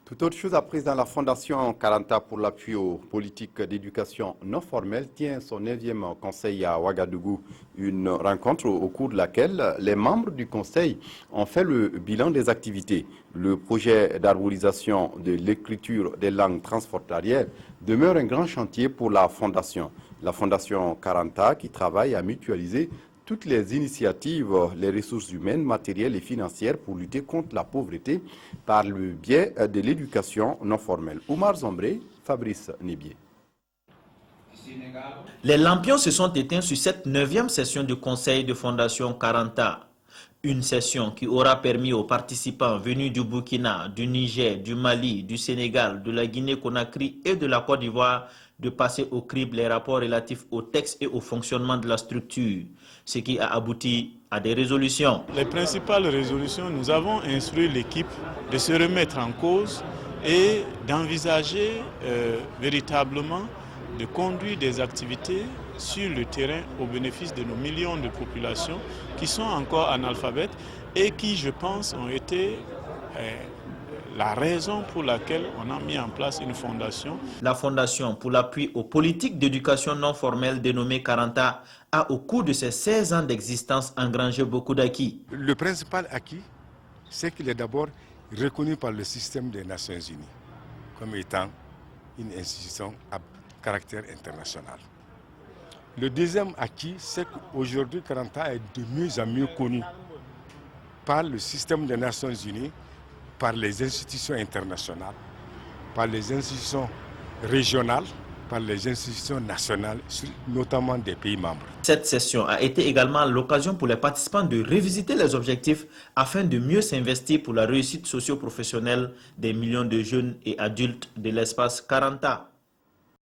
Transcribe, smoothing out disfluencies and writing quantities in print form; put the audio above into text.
Toute autre chose à présent, la Fondation Karanta pour l'appui aux politiques d'éducation non formelle tient son 9e conseil à Ouagadougou. Une rencontre au cours de laquelle les membres du conseil ont fait le bilan des activités. Le projet d'arborisation de l'écriture des langues transfrontalières demeure un grand chantier pour la Fondation. La Fondation Karanta qui travaille à mutualiser toutes les initiatives, les ressources humaines, matérielles et financières pour lutter contre la pauvreté par le biais de l'éducation non formelle. Oumar Zombré, Fabrice Nébier. Les lampions se sont éteints sur cette 9e session du conseil de Fondation Karanta. Une session qui aura permis aux participants venus du Burkina, du Niger, du Mali, du Sénégal, de la Guinée-Conakry et de la Côte d'Ivoire de passer au crible les rapports relatifs au texte et au fonctionnement de la structure, ce qui a abouti à des résolutions. Les principales résolutions, nous avons instruit l'équipe de se remettre en cause et d'envisager véritablement de conduire des activités sur le terrain au bénéfice de nos millions de populations qui sont encore analphabètes et qui, je pense, ont été la raison pour laquelle on a mis en place une fondation. La Fondation pour l'appui aux politiques d'éducation non formelle dénommée Karanta a, au cours de ses 16 ans d'existence, engrangé beaucoup d'acquis. Le principal acquis, c'est qu'il est d'abord reconnu par le système des Nations Unies comme étant une institution à caractère international. Le deuxième acquis, c'est qu'aujourd'hui, Karanta est de mieux en mieux connu par le système des Nations Unies, par les institutions internationales, par les institutions régionales, par les institutions nationales, notamment des pays membres. Cette session a été également l'occasion pour les participants de revisiter les objectifs afin de mieux s'investir pour la réussite socio-professionnelle des millions de jeunes et adultes de l'espace Karanta.